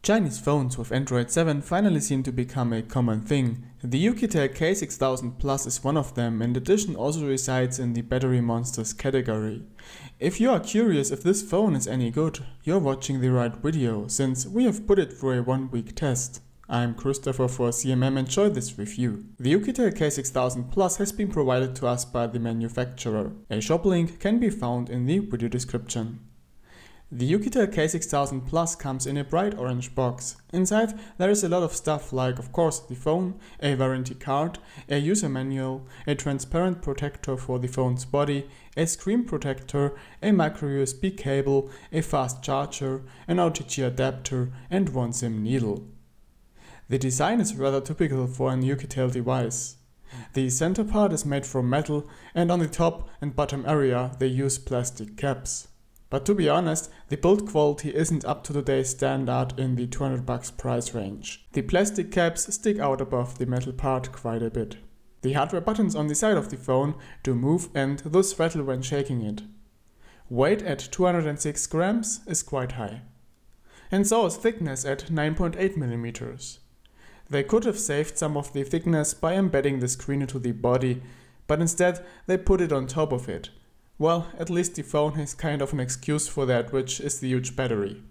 Chinese phones with Android 7 finally seem to become a common thing. The Oukitel K6000 Plus is one of them, and addition also resides in the battery monsters category. If you are curious if this phone is any good, you're watching the right video, since we have put it through a 1-week test. I'm Christopher for CMM, enjoy this review. The Oukitel K6000 Plus has been provided to us by the manufacturer. A shop link can be found in the video description. The Oukitel K6000 Plus comes in a bright orange box. Inside there is a lot of stuff like, of course, the phone, a warranty card, a user manual, a transparent protector for the phone's body, a screen protector, a micro USB cable, a fast charger, an OTG adapter and one SIM needle. The design is rather typical for an Oukitel device. The center part is made from metal and on the top and bottom area they use plastic caps. But to be honest, the build quality isn't up to today's standard in the $200 price range. The plastic caps stick out above the metal part quite a bit. The hardware buttons on the side of the phone do move and thus rattle when shaking it. Weight at 206 grams is quite high. And so is thickness at 9.8 mm. They could have saved some of the thickness by embedding the screen into the body, but instead they put it on top of it. Well, at least the phone has kind of an excuse for that, which is the huge battery.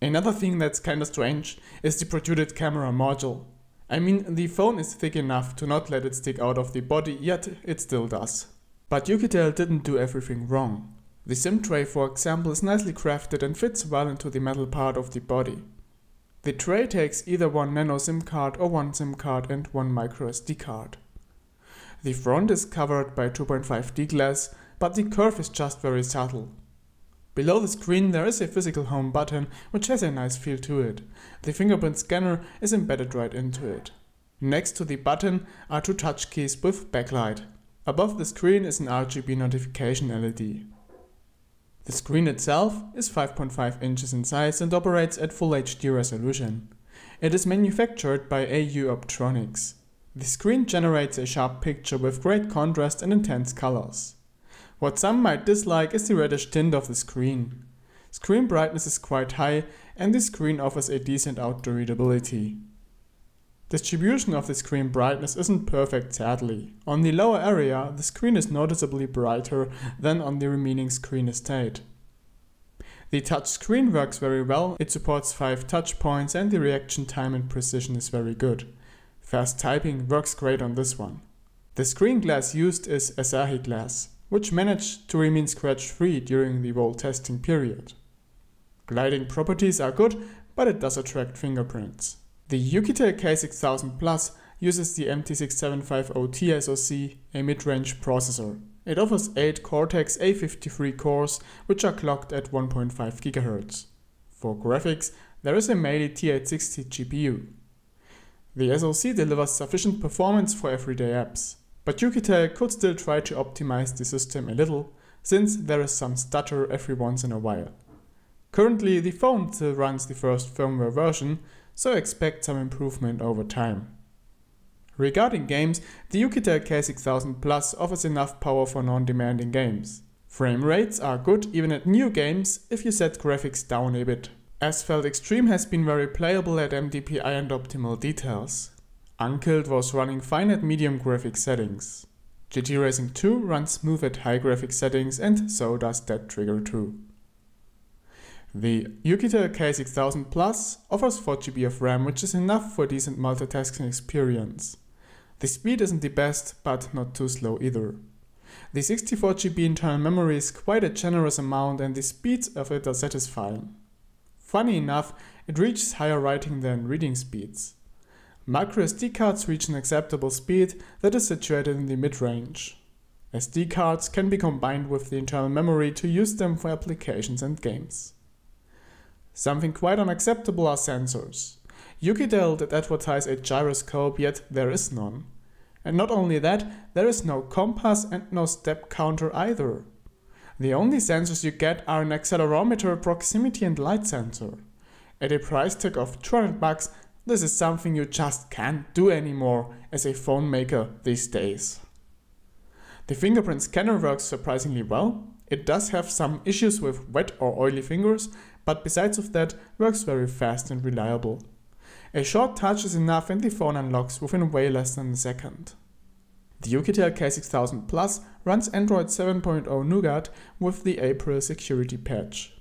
Another thing that's kinda strange is the protruded camera module. I mean, the phone is thick enough to not let it stick out of the body, yet it still does. But Oukitel didn't do everything wrong. The SIM tray, for example, is nicely crafted and fits well into the metal part of the body. The tray takes either one nano SIM card or one SIM card and one micro SD card. The front is covered by 2.5D glass, but the curve is just very subtle. Below the screen there is a physical home button which has a nice feel to it. The fingerprint scanner is embedded right into it. Next to the button are two touch keys with backlight. Above the screen is an RGB notification LED. The screen itself is 5.5 inches in size and operates at Full HD resolution. It is manufactured by AU Optronics. The screen generates a sharp picture with great contrast and intense colors. What some might dislike is the reddish tint of the screen. Screen brightness is quite high and the screen offers a decent outdoor readability. Distribution of the screen brightness isn't perfect, sadly. On the lower area the screen is noticeably brighter than on the remaining screen estate. The touch screen works very well, it supports 5 touch points and the reaction time and precision is very good. Fast typing works great on this one. The screen glass used is Asahi glass, which managed to remain scratch-free during the whole testing period. Gliding properties are good, but it does attract fingerprints. The Oukitel K6000 Plus uses the MT6750T SoC, a mid-range processor. It offers 8 Cortex A53 cores, which are clocked at 1.5 GHz. For graphics, there is a Mali T860 GPU. The SoC delivers sufficient performance for everyday apps. But Oukitel could still try to optimize the system a little, since there is some stutter every once in a while. Currently the phone still runs the first firmware version, so expect some improvement over time. Regarding games, the Oukitel K6000 Plus offers enough power for non-demanding games. Frame rates are good even at new games if you set graphics down a bit. Asphalt Extreme has been very playable at MDPI and optimal details. Unkilled was running fine at medium graphics settings. GT Racing 2 runs smooth at high graphics settings and so does Dead Trigger 2. The Oukitel K6000 Plus offers 4GB of RAM, which is enough for a decent multitasking experience. The speed isn't the best, but not too slow either. The 64GB internal memory is quite a generous amount and the speeds of it are satisfying. Funny enough, it reaches higher writing than reading speeds. Micro SD cards reach an acceptable speed that is situated in the mid-range. SD cards can be combined with the internal memory to use them for applications and games. Something quite unacceptable are sensors. Oukitel did advertise a gyroscope, yet there is none. And not only that, there is no compass and no step counter either. The only sensors you get are an accelerometer, proximity and light sensor. At a price tag of $200, this is something you just can't do anymore as a phone maker these days. The fingerprint scanner works surprisingly well. It does have some issues with wet or oily fingers, but besides of that, works very fast and reliable. A short touch is enough and the phone unlocks within way less than a second. The Oukitel K6000 Plus runs Android 7.0 Nougat with the April security patch.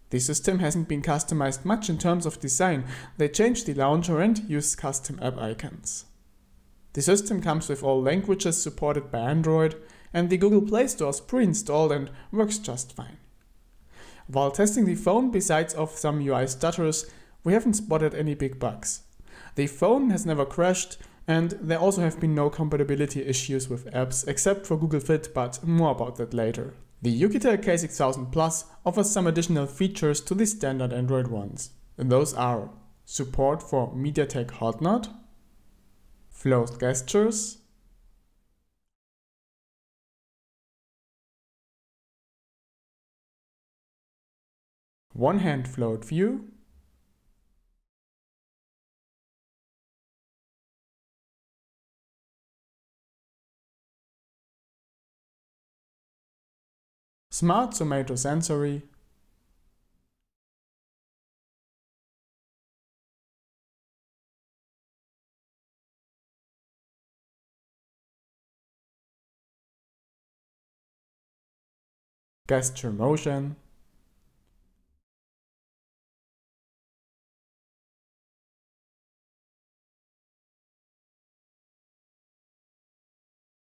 The system hasn't been customized much in terms of design, they changed the launcher and used custom app icons. The system comes with all languages supported by Android, and the Google Play Store is pre-installed and works just fine. While testing the phone, besides of some UI stutters, we haven't spotted any big bugs. The phone has never crashed, and there also have been no compatibility issues with apps except for Google Fit, but more about that later. The Oukitel K6000 Plus offers some additional features to the standard Android ones. Those are support for MediaTek Hot Nod, float gestures, one-hand float view, smart somatosensory, gesture motion,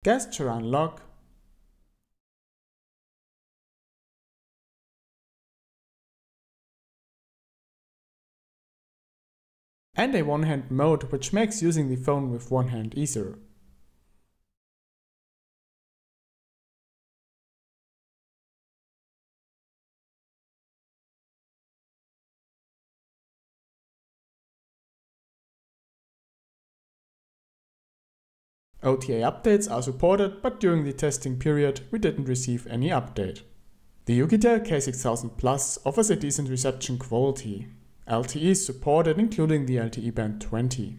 gesture unlock, and a one-hand mode which makes using the phone with one hand easier. OTA updates are supported, but during the testing period we didn't receive any update. The Oukitel K6000 Plus offers a decent reception quality. LTE is supported, including the LTE band 20.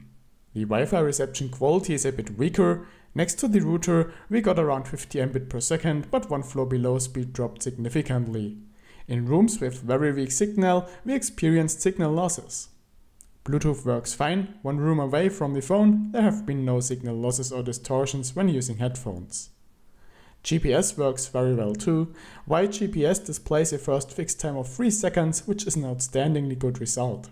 The Wi-Fi reception quality is a bit weaker. Next to the router we got around 50 Mbit per second, but one floor below speed dropped significantly. In rooms with very weak signal we experienced signal losses. Bluetooth works fine. One room away from the phone there have been no signal losses or distortions when using headphones. GPS works very well too. White GPS displays a first fixed time of 3 seconds, which is an outstandingly good result.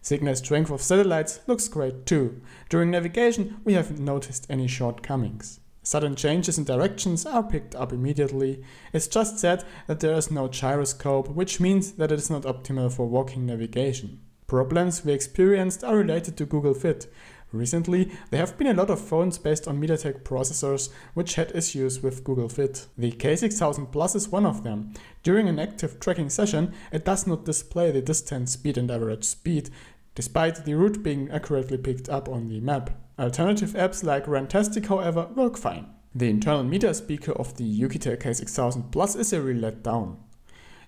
Signal strength of satellites looks great too. During navigation we haven't noticed any shortcomings. Sudden changes in directions are picked up immediately. It's just said that there is no gyroscope, which means that it is not optimal for walking navigation. Problems we experienced are related to Google Fit. Recently, there have been a lot of phones based on MediaTek processors which had issues with Google Fit. The K6000 Plus is one of them. During an active tracking session, it does not display the distance, speed and average speed, despite the route being accurately picked up on the map. Alternative apps like Rantastic, however, work fine. The internal media speaker of the Oukitel K6000 Plus is a real letdown.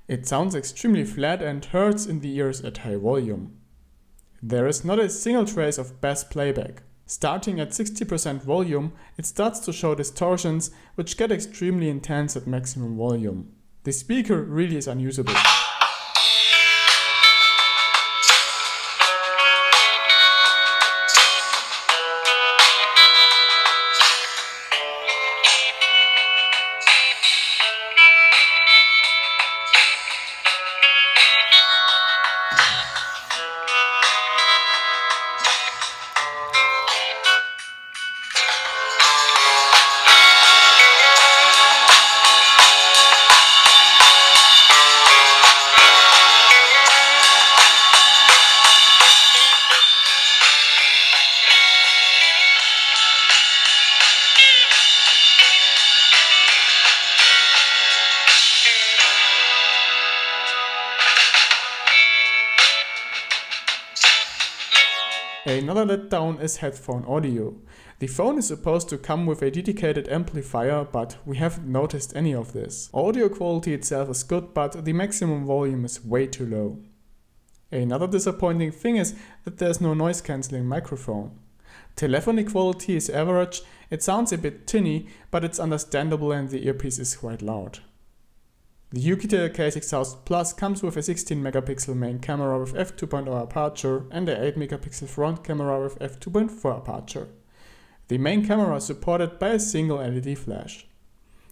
It sounds extremely flat and hurts in the ears at high volume. There is not a single trace of bass playback. Starting at 60% volume, it starts to show distortions which get extremely intense at maximum volume. The speaker really is unusable. Another letdown is headphone audio. The phone is supposed to come with a dedicated amplifier, but we haven't noticed any of this. Audio quality itself is good, but the maximum volume is way too low. Another disappointing thing is that there's no noise cancelling microphone. Telephony quality is average, it sounds a bit tinny, but it's understandable and the earpiece is quite loud. The Oukitel K6000 Plus comes with a 16 megapixel main camera with f2.0 aperture and a 8 megapixel front camera with f2.4 aperture. The main camera is supported by a single LED flash.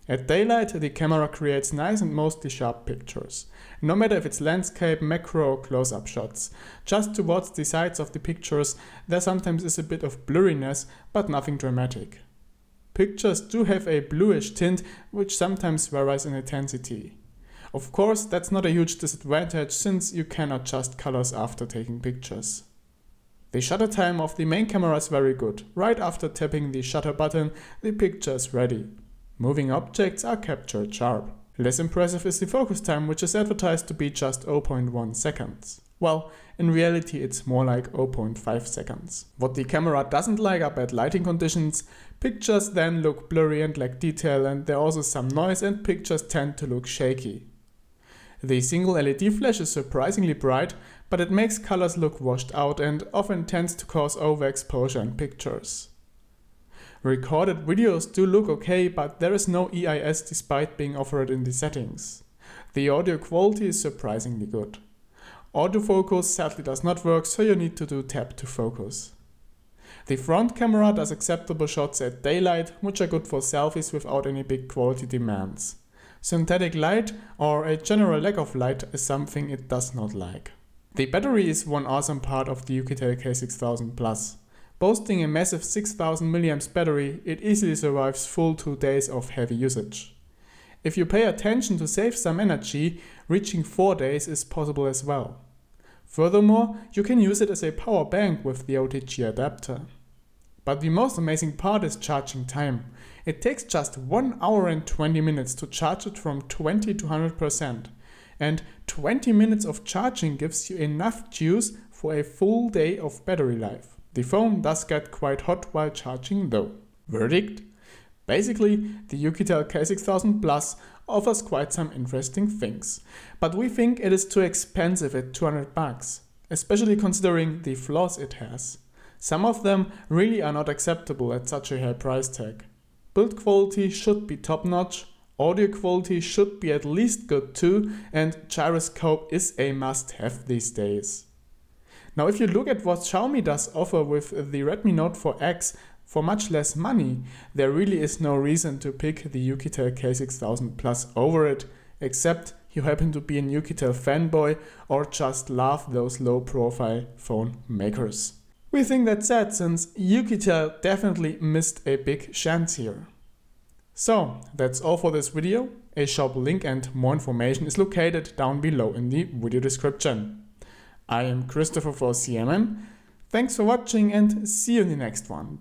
At daylight, the camera creates nice and mostly sharp pictures, no matter if it's landscape, macro or close-up shots. Just towards the sides of the pictures there sometimes is a bit of blurriness, but nothing dramatic. Pictures do have a bluish tint, which sometimes varies in intensity. Of course, that's not a huge disadvantage since you can adjust colors after taking pictures. The shutter time of the main camera is very good. Right after tapping the shutter button, the picture is ready. Moving objects are captured sharp. Less impressive is the focus time, which is advertised to be just 0.1 seconds. Well, in reality it's more like 0.5 seconds. What the camera doesn't like are bad lighting conditions. Pictures then look blurry and lack detail, and there are also some noise and pictures tend to look shaky. The single LED flash is surprisingly bright, but it makes colors look washed out and often tends to cause overexposure in pictures. Recorded videos do look okay, but there is no EIS despite being offered in the settings. The audio quality is surprisingly good. Autofocus sadly does not work, so you need to do tap to focus. The front camera does acceptable shots at daylight, which are good for selfies without any big quality demands. Synthetic light or a general lack of light is something it does not like. The battery is one awesome part of the Oukitel K6000 Plus. Boasting a massive 6000 mAh battery, it easily survives full 2 days of heavy usage. If you pay attention to save some energy, reaching 4 days is possible as well. Furthermore, you can use it as a power bank with the OTG adapter. But the most amazing part is charging time. It takes just 1 hour and 20 minutes to charge it from 20 to 100%. And 20 minutes of charging gives you enough juice for a full day of battery life. The phone does get quite hot while charging though. Verdict? Basically, the Oukitel K6000 Plus offers quite some interesting things, but we think it is too expensive at $200, especially considering the flaws it has. Some of them really are not acceptable at such a high price tag. Build quality should be top-notch, audio quality should be at least good too, and gyroscope is a must-have these days. Now if you look at what Xiaomi does offer with the Redmi Note 4X for much less money, there really is no reason to pick the Oukitel K6000 Plus over it, except you happen to be an Oukitel fanboy or just love those low-profile phone makers. We think that's sad since Oukitel definitely missed a big chance here. So that's all for this video. A shop link and more information is located down below in the video description. I am Christopher for CMM. Thanks for watching and see you in the next one.